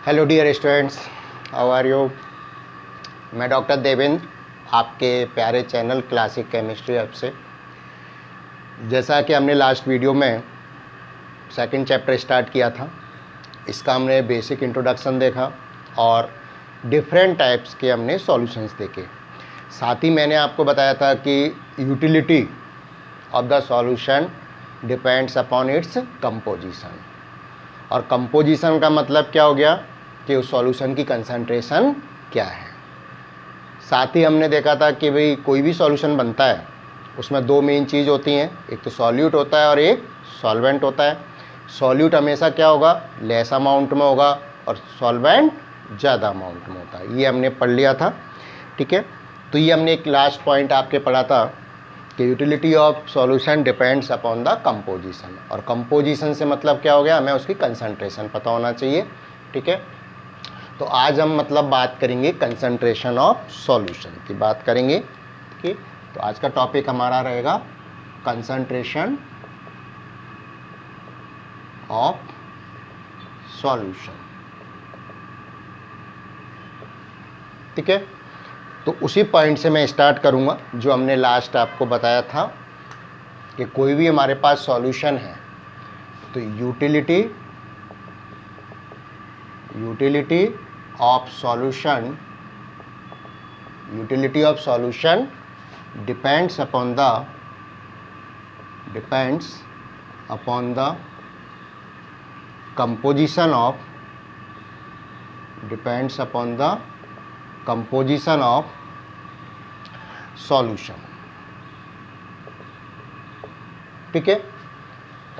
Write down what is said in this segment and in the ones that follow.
Hello dear students, how are you. मैं doctor Devendra, आपके प्यारे चैनल क्लासिक केमिस्ट्री ऐप से। जैसा कि हमने लास्ट वीडियो में सेकंड चैप्टर स्टार्ट किया था, इसका हमने बेसिक इंट्रोडक्शन देखा और डिफरेंट टाइप्स के हमने सॉल्यूशंस देखे। साथ ही मैंने आपको बताया था कि utility of the solution depends upon its composition, और कंपोजिशन का मतलब क्या हो गया कि उस सॉल्यूशन की कंसंट्रेशन क्या है। साथ ही हमने देखा था कि भाई कोई भी सॉल्यूशन बनता है उसमें दो मेन चीज़ होती हैं, एक तो सॉल्यूट होता है और एक सॉल्वेंट होता है। सॉल्यूट हमेशा क्या होगा, लेस अमाउंट में होगा, और सॉल्वेंट ज़्यादा अमाउंट में होता है। ये हमने पढ़ लिया था, ठीक है। तो ये हमने एक लास्ट पॉइंट आपके पढ़ा था कि utility of solution depends upon the composition, और कंपोजिशन से मतलब क्या हो गया, हमें उसकी कंसंट्रेशन पता होना चाहिए, ठीक है। तो आज हम मतलब बात करेंगे कंसंट्रेशन ऑफ सॉल्यूशन की बात करेंगे, ठीक है। तो आज का टॉपिक हमारा रहेगा कंसंट्रेशन ऑफ सॉल्यूशन, ठीक है। तो उसी पॉइंट से मैं स्टार्ट करूंगा जो हमने लास्ट आपको बताया था कि कोई भी हमारे पास सॉल्यूशन है तो utility of solution depends upon the composition of solution, ठीक है।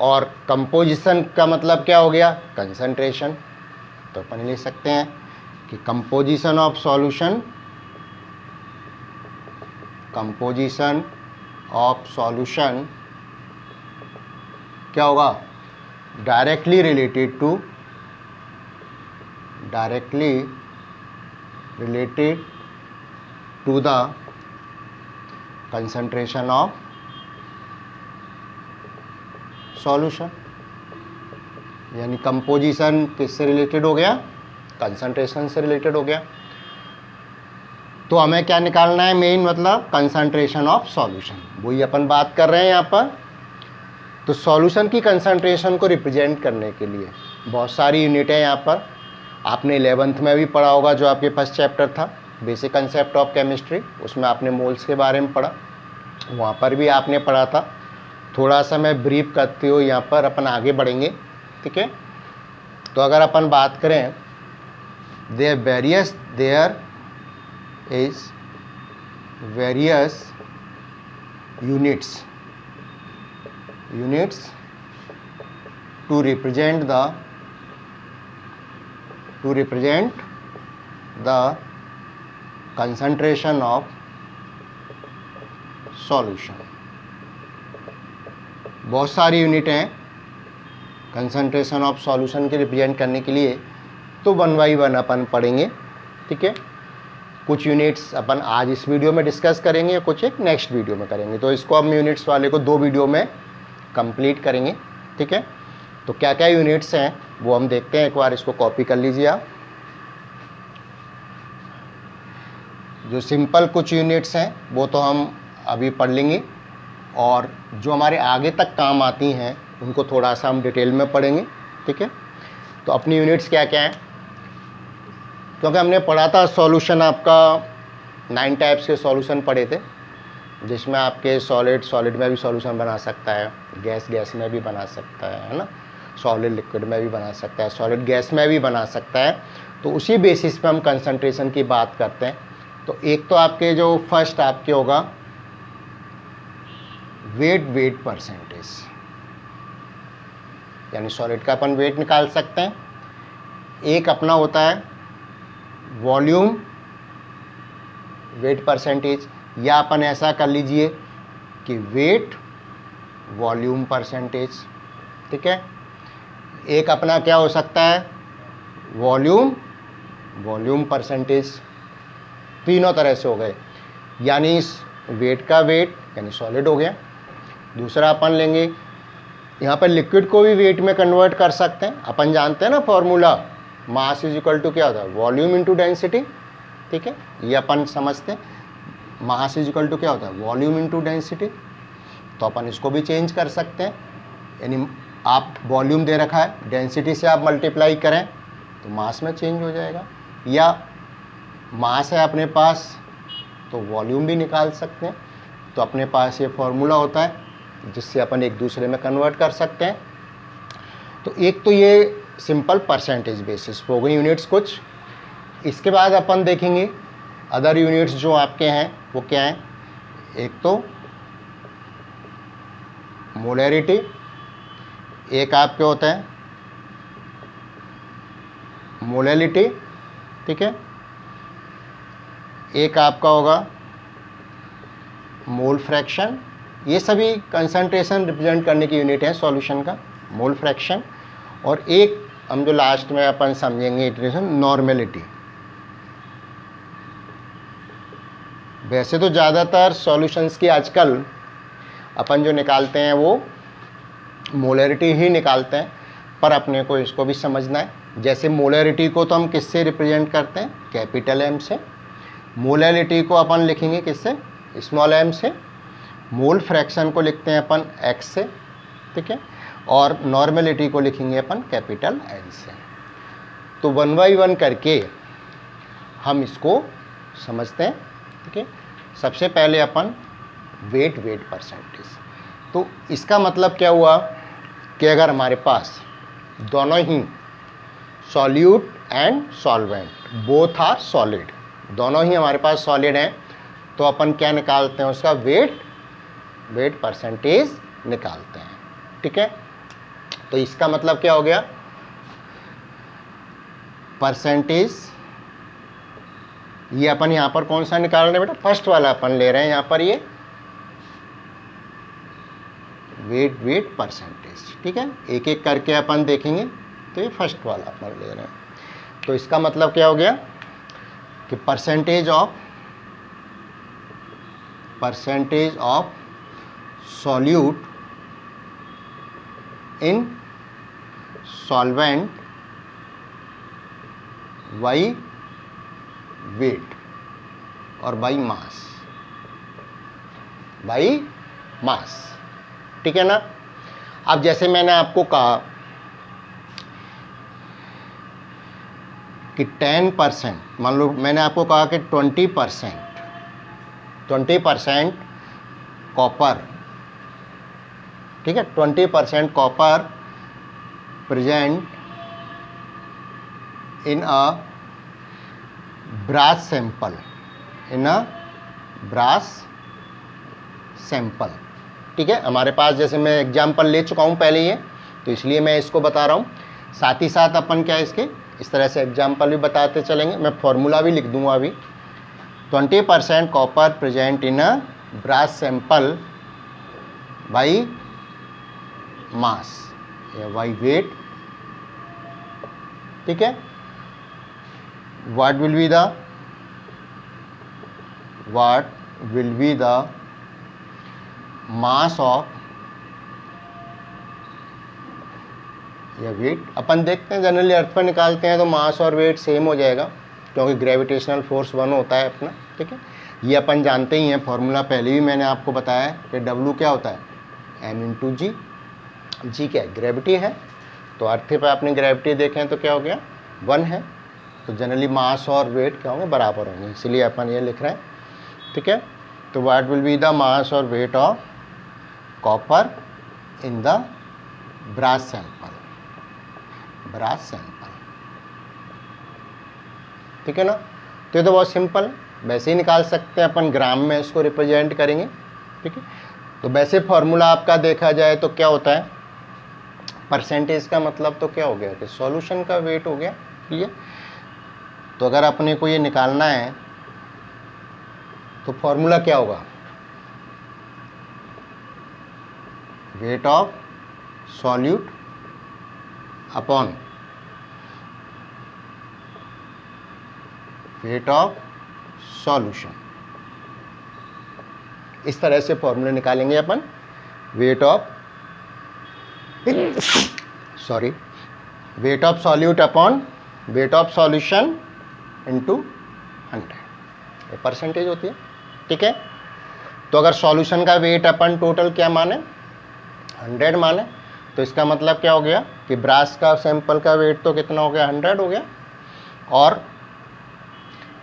और कंपोजिशन का मतलब क्या हो गया, कंसंट्रेशन। तो अपन लिख सकते हैं कि कंपोजिशन ऑफ सॉल्यूशन क्या होगा, directly related to the concentration of solution. यानी कंपोजिशन किससे रिलेटेड हो गया, कंसंट्रेशन से रिलेटेड हो गया। तो हमें क्या निकालना है, मेन मतलब कंसंट्रेशन ऑफ सॉल्यूशन, वही अपन बात कर रहे हैं यहाँ पर। तो सॉल्यूशन की कंसंट्रेशन को रिप्रेजेंट करने के लिए बहुत सारी यूनिट है यहाँ पर। आपने 11th में भी पढ़ा होगा, जो आपके फर्स्ट चैप्टर था बेसिक कंसेप्ट ऑफ केमिस्ट्री, उसमें आपने मोल्स के बारे में पढ़ा, वहाँ पर भी आपने पढ़ा था। थोड़ा सा मैं ब्रीफ करते हुए यहाँ पर अपन आगे बढ़ेंगे, ठीक है। तो अगर अपन बात करें, there is various units to represent the concentration of solution। बहुत सारी यूनिट हैं कंसंट्रेशन ऑफ सॉल्यूशन के रिप्रेजेंट करने के लिए, तो वन बाई वन अपन पढ़ेंगे, ठीक है। कुछ यूनिट्स अपन आज इस वीडियो में डिस्कस करेंगे, कुछ एक नेक्स्ट वीडियो में करेंगे। तो इसको हम यूनिट्स वाले को 2 वीडियो में कंप्लीट करेंगे, ठीक है। तो क्या क्या यूनिट्स हैं वो हम देखते हैं, एक बार इसको कॉपी कर लीजिए आप। जो सिंपल कुछ यूनिट्स हैं वो तो हम अभी पढ़ लेंगे, और जो हमारे आगे तक काम आती हैं उनको थोड़ा सा हम डिटेल में पढ़ेंगे, ठीक है। तो अपनी यूनिट्स क्या क्या हैं, क्योंकि हमने पढ़ा था सॉल्यूशन, आपका 9 टाइप्स के सॉल्यूशन पढ़े थे, जिसमें आपके सॉलिड में भी सॉल्यूशन बना सकता है, गैस में भी बना सकता है ना, सॉलिड लिक्विड में भी बना सकता है, सॉलिड गैस में भी बना सकता है। तो उसी बेसिस पे हम कंसंट्रेशन की बात करते हैं। तो एक तो आपके जो फर्स्ट आपके होगा वेट परसेंटेज, यानी सॉलिड का अपन वेट निकाल सकते हैं। एक अपना होता है वॉल्यूम वेट परसेंटेज, या अपन ऐसा कर लीजिए कि वेट वॉल्यूम परसेंटेज, ठीक है। एक अपना क्या हो सकता है, वॉल्यूम परसेंटेज। तीनों तरह से हो गए, यानी इस वेट का वेट यानी सॉलिड हो गया। दूसरा अपन लेंगे, यहाँ पर लिक्विड को भी वेट में कन्वर्ट कर सकते हैं। अपन जानते हैं ना formula mass is equal to क्या होता है, वॉल्यूम इनटू डेंसिटी, ठीक है, ये अपन समझते हैं। मास इज इक्वल टू क्या होता है, वॉल्यूम इनटू डेंसिटी। तो अपन इसको भी चेंज कर सकते हैं, यानी आप वॉल्यूम दे रखा है, डेंसिटी से आप मल्टीप्लाई करें तो मास में चेंज हो जाएगा, या मास है अपने पास तो वॉल्यूम भी निकाल सकते हैं। तो अपने पास ये फॉर्मूला होता है जिससे अपन एक दूसरे में कन्वर्ट कर सकते हैं। तो एक तो ये सिंपल परसेंटेज बेसिस हो गई यूनिट्स कुछ। इसके बाद अपन देखेंगे अदर यूनिट्स जो आपके हैं वो क्या हैं। एक तो मोलैरिटी, एक आपके होता है मोलैलिटी, ठीक है, एक आपका होगा मोल फ्रैक्शन। ये सभी कंसंट्रेशन रिप्रेजेंट करने की यूनिट है सॉल्यूशन का, मोल फ्रैक्शन। और एक हम जो लास्ट में अपन समझेंगे इटरेशन, नॉर्मेलिटी। वैसे तो ज़्यादातर सॉल्यूशंस की आजकल अपन जो निकालते हैं वो मोलैरिटी ही निकालते हैं, पर अपने को इसको भी समझना है। जैसे मोलैरिटी को तो हम किससे रिप्रेजेंट करते हैं, कैपिटल एम से। मोलैलिटी को अपन लिखेंगे किससे, स्मॉल एम से। मोल फ्रैक्शन को लिखते हैं अपन एक्स से, ठीक है, और नॉर्मेलिटी को लिखेंगे अपन कैपिटल एन से। तो 1 बाई 1 करके हम इसको समझते हैं, ठीक है। सबसे पहले अपन वेट परसेंटेज। तो इसका मतलब क्या हुआ कि अगर हमारे पास दोनों ही solute and solvent both are solid, दोनों ही हमारे पास सॉलिड हैं, तो अपन क्या निकालते हैं, उसका वेट परसेंटेज निकालते हैं, ठीक है। तो इसका मतलब क्या हो गया, परसेंटेज, ये अपन यहाँ पर कौन सा निकाल रहे हैं बेटा, फर्स्ट वाला अपन ले रहे हैं यहाँ पर, ये वेट परसेंटेज, ठीक है। एक एक करके अपन देखेंगे। तो ये फर्स्ट वाला अपन ले रहे हैं, तो इसका मतलब क्या हो गया कि percentage of solute in solvent by wait और बाई मास, ठीक है ना। अब जैसे मैंने आपको कहा कि 10%, मान लो मैंने आपको कहा कि 20% कॉपर, ठीक है, 20% copper present in a brass sample, ठीक है। हमारे पास जैसे मैं एग्जाम्पल ले चुका हूँ पहले ये, तो इसलिए मैं इसको बता रहा हूँ। साथ ही साथ अपन क्या इसके इस तरह से एग्जाम्पल भी बताते चलेंगे, मैं फॉर्मूला भी लिख दूंगा अभी। 20% copper present in a brass sample by mass या बाई वेट, ठीक है। what will be the mass of या वेट। अपन देखते हैं जनरली अर्थ पर निकालते हैं तो मास और वेट सेम हो जाएगा, क्योंकि ग्रेविटेशनल फोर्स 1 होता है अपना, ठीक है। ये अपन जानते ही हैं, फॉर्मूला पहले भी मैंने आपको बताया है कि W क्या होता है, m इंटू जी। जी क्या है, ग्रेविटी है। तो अर्थ पे आपने ग्रेविटी देखें तो क्या हो गया, 1 है। तो जनरली मास और वेट क्या होंगे, बराबर होंगे, इसलिए अपन ये लिख रहे हैं, ठीक है। तो what will be the mass और weight of copper in the brass sample, ठीक है ना। तो ये तो बहुत सिंपल, वैसे ही निकाल सकते हैं अपन, ग्राम में इसको रिप्रेजेंट करेंगे, ठीक है। तो वैसे फॉर्मूला आपका देखा जाए तो क्या होता है, परसेंटेज का मतलब तो क्या हो गया कि सॉल्यूशन का वेट हो गया, क्लियर। तो अगर अपने को ये निकालना है तो फॉर्मूला क्या होगा, weight of solute upon weight of solution. इस तरह से फॉर्मूले निकालेंगे अपन, weight of solute upon weight of solution into 100, ये परसेंटेज होती है। ठीक है, तो अगर सॉल्यूशन का वेट अपन टोटल क्या माने, 100 माने, तो इसका मतलब क्या हो गया कि ब्रास का सैंपल का वेट तो कितना हो गया, 100 हो गया, और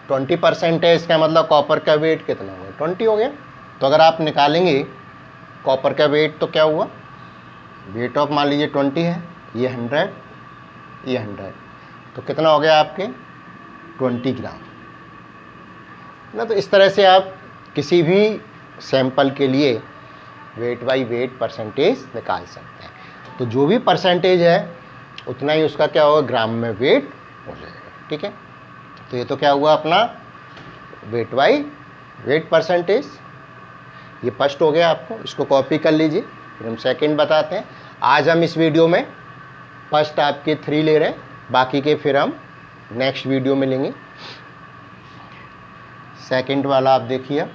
20% है, इसका मतलब कॉपर का वेट कितना हो गया, 20 हो गया। तो अगर आप निकालेंगे कॉपर का वेट तो क्या हुआ, वेट ऑफ मान लीजिए 20 है, ये 100, ये 100, तो कितना हो गया आपके 20 ग्राम ना। तो इस तरह से आप किसी भी सैंपल के लिए वेट बाई वेट परसेंटेज निकाल सकते हैं। तो जो भी परसेंटेज है उतना ही उसका क्या होगा, ग्राम में वेट हो जाएगा। ठीक है, तो ये तो क्या हुआ अपना वेट बाई वेट परसेंटेज, ये फर्स्ट हो गया। आपको इसको कॉपी कर लीजिए, फिर हम सेकंड बताते हैं। आज हम इस वीडियो में फर्स्ट आपके 3 ले रहे हैं, बाकी के फिर हम नेक्स्ट वीडियो में लेंगे। सेकंड वाला आप देखिए,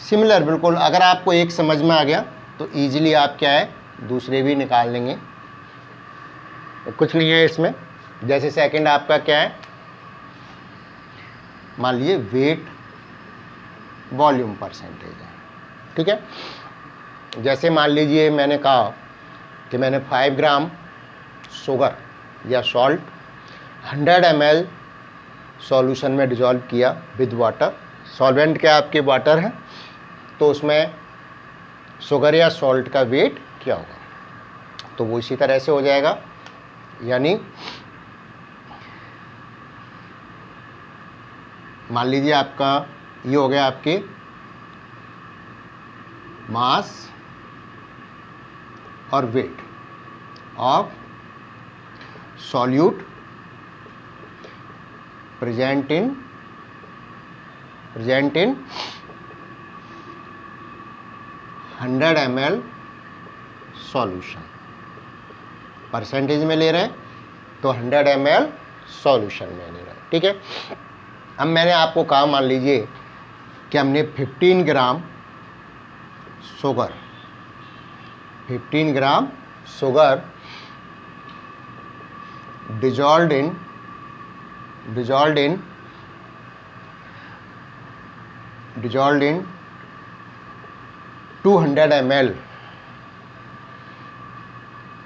सिमिलर बिल्कुल। अगर आपको एक समझ में आ गया तो इजीली आप क्या है दूसरे भी निकाल लेंगे, कुछ नहीं है इसमें। जैसे सेकंड आपका क्या है, मान लीजिए वेट वॉल्यूम परसेंटेज है। ठीक है, जैसे मान लीजिए मैंने कहा कि मैंने 5 ग्राम शुगर या सॉल्ट 100 ml सॉल्यूशन में डिजॉल्व किया विद वाटर। सॉल्वेंट क्या आपके वाटर है, तो उसमें शुगर या सॉल्ट का वेट क्या होगा, तो वो इसी तरह से हो जाएगा। यानी मान लीजिए आपका ये हो गया आपके मास और weight of solute present in 100 ml solution. Percentage में ले रहे हैं तो 100 ml सॉल्यूशन में ले रहे हैं। ठीक है, अब मैंने आपको कहा मान लीजिए कि हमने 15 gram sugar 15 gram sugar dissolved in 200 ml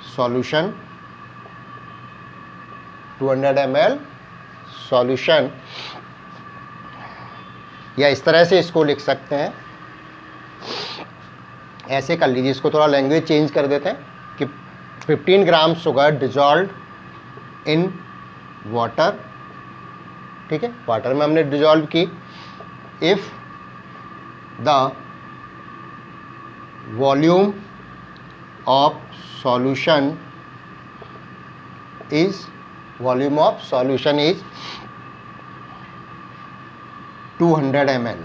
solution 200 ml solution, या इस तरह से इसको लिख सकते हैं, ऐसे कर लीजिए, इसको थोड़ा लैंग्वेज चेंज कर देते हैं कि 15 gram sugar dissolve in water. ठीक है, वाटर में हमने डिजॉल्व की। If the volume of solution is 200 ml,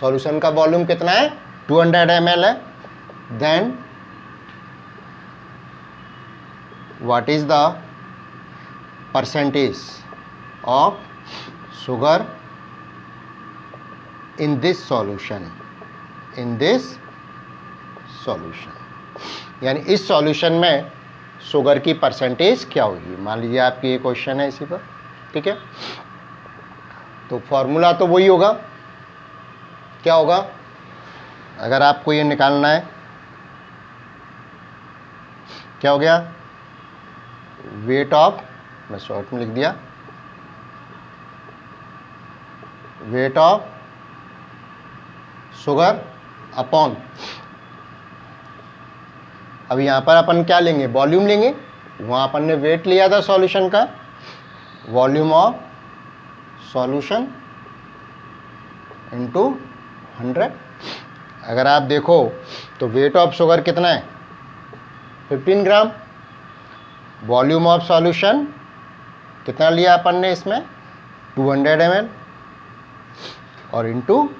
solution का वॉल्यूम कितना है 200 ml है, then what is the percentage of sugar in this solution, यानी इस सॉल्यूशन में शुगर की परसेंटेज क्या होगी। मान लीजिए आपकी ये क्वेश्चन है इसी पर। ठीक है, तो फॉर्मूला तो वही होगा, क्या होगा अगर आपको ये निकालना है, क्या हो गया, वेट ऑफ, मैं शॉर्ट में लिख दिया, वेट ऑफ शुगर अपॉन, अब यहाँ पर अपन क्या लेंगे, वॉल्यूम लेंगे। वहाँ अपन ने वेट लिया था सॉल्यूशन का, वॉल्यूम ऑफ सॉल्यूशन इनटू 100। अगर आप देखो तो वेट ऑफ शुगर कितना है 15 ग्राम, वॉल्यूम ऑफ सॉल्यूशन कितना लिया अपन ने इसमें 200 ml और इनटू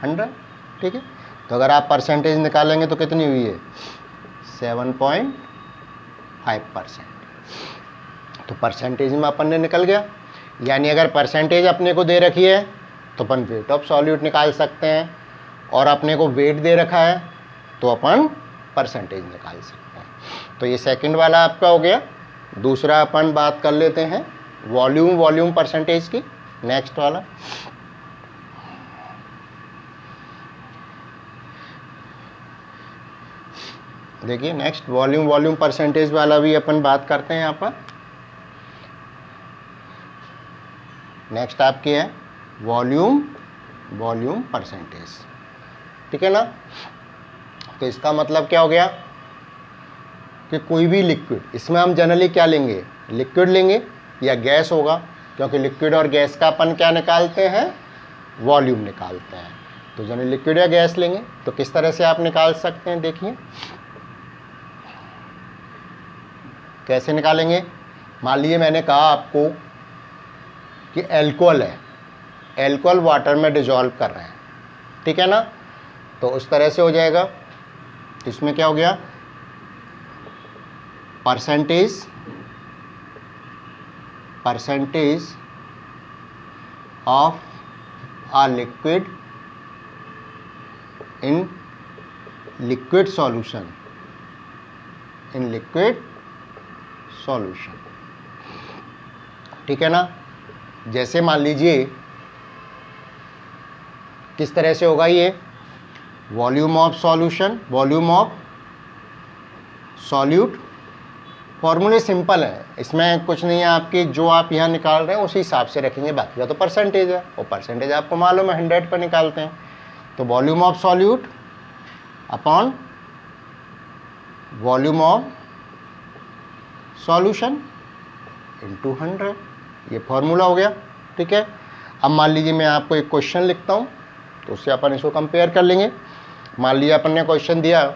100। ठीक है, तो अगर आप परसेंटेज निकालेंगे तो कितनी हुई है 7.5%। तो परसेंटेज में अपन ने निकल गया। यानी अगर परसेंटेज अपने को दे रखी है तो अपन वेट ऑफ सॉल्यूट निकाल सकते हैं, और अपने को वेट दे रखा है तो अपन परसेंटेज निकाल सकते हैं। तो ये सेकंड वाला आपका हो गया। दूसरा अपन बात कर लेते हैं वॉल्यूम परसेंटेज की, नेक्स्ट वाला। देखिए नेक्स्ट वॉल्यूम परसेंटेज वाला भी अपन बात करते हैं यहाँ पर। नेक्स्ट आपकी है वॉल्यूम परसेंटेज, ठीक है ना। तो इसका मतलब क्या हो गया कि कोई भी लिक्विड, इसमें हम जनरली क्या लेंगे, लिक्विड लेंगे या गैस होगा, क्योंकि लिक्विड और गैस का अपन क्या निकालते हैं, वॉल्यूम निकालते हैं। तो जनरली लिक्विड या गैस लेंगे। तो किस तरह से आप निकाल सकते हैं, देखिए कैसे निकालेंगे। मान लीजिए मैंने कहा आपको कि एल्कोहल है, एल्कोहल वाटर में डिजॉल्व कर रहे हैं, ठीक है ना। तो उस तरह से हो जाएगा। इसमें क्या हो गया, percentage of a liquid in liquid solution, ठीक है ना। जैसे मान लीजिए किस तरह से होगा ये, वॉल्यूम ऑफ सॉल्यूट। फॉर्मूले सिंपल है, इसमें कुछ नहीं है आपकी, जो आप यहाँ निकाल रहे हैं उसी हिसाब से रखेंगे, बाकी का तो परसेंटेज है, और परसेंटेज आपको मालूम है 100 पर निकालते हैं। तो volume of solute upon volume of solution into 100, ये फॉर्मूला हो गया, ठीक है। अब मान लीजिए मैं आपको एक क्वेश्चन लिखता हूँ, तो उससे अपन इसको कंपेयर कर लेंगे। मान लीजिए अपन ने क्वेश्चन दिया,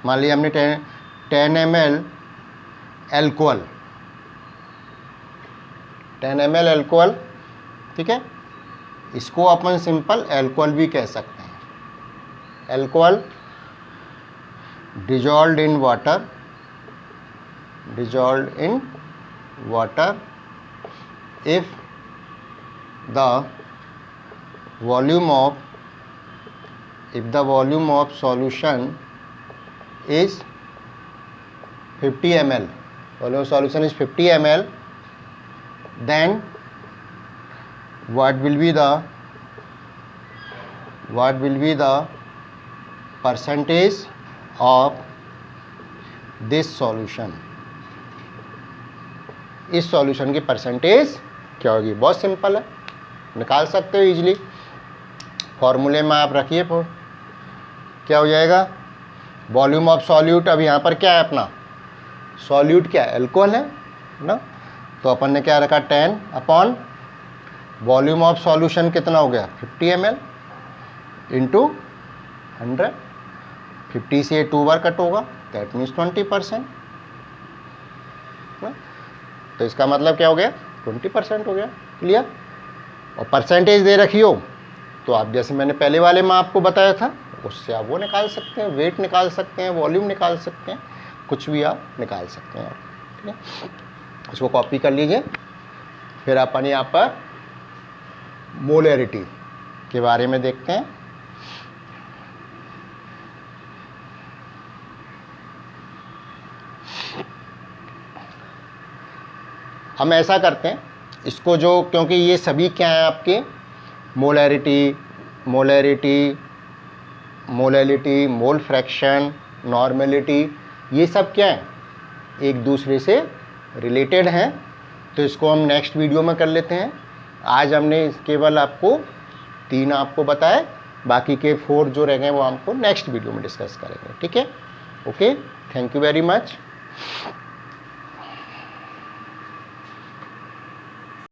मान लीजिए हमने 10 ml एल्कोहल, 10 ml एल्कोहल, ठीक है। इसको अपन सिंपल एल्कोहल भी कह सकते हैं। Alcohol dissolved in water if the volume of solution is 50 ml, volume of solution is 50 ml, then what will be the percentage of this solution, इस solution की percentage क्या होगी। बहुत सिंपल है, निकाल सकते हो इजीली। फॉर्मूले में आप रखिए, क्या हो जाएगा, वॉल्यूम ऑफ सॉल्यूट, अब यहाँ पर क्या है अपना सॉल्यूट, क्या है, एल्कोहल है ना। तो अपन ने क्या रखा, 10 अपॉन वॉल्यूम ऑफ सॉल्यूशन कितना हो गया, 50 ml इंटू 100। 50 से 2 बार कट होगा, दैट मीन्स 20%। तो इसका मतलब क्या हो गया, 20% हो गया। क्लियर। और परसेंटेज दे रखी हो तो आप, जैसे मैंने पहले वाले में आपको बताया था, उससे आप वो निकाल सकते हैं, वेट निकाल सकते हैं, वॉल्यूम निकाल सकते हैं, कुछ भी आप निकाल सकते हैं। ठीक है, इसको कॉपी कर लीजिए। फिर अपन यहाँ पर मोलैरिटी के बारे में देखते हैं। हम ऐसा करते हैं इसको, जो क्योंकि ये सभी क्या है आपके मोलैरिटी, मोल फ्रैक्शन, नॉर्मेलिटी, ये सब क्या है, एक दूसरे से रिलेटेड हैं। तो इसको हम नेक्स्ट वीडियो में कर लेते हैं। आज हमने केवल आपको 3 आपको बताए, बाकी के 4 जो रह गए वो हमको नेक्स्ट वीडियो में डिस्कस करेंगे। ठीक है, okay, thank you very much.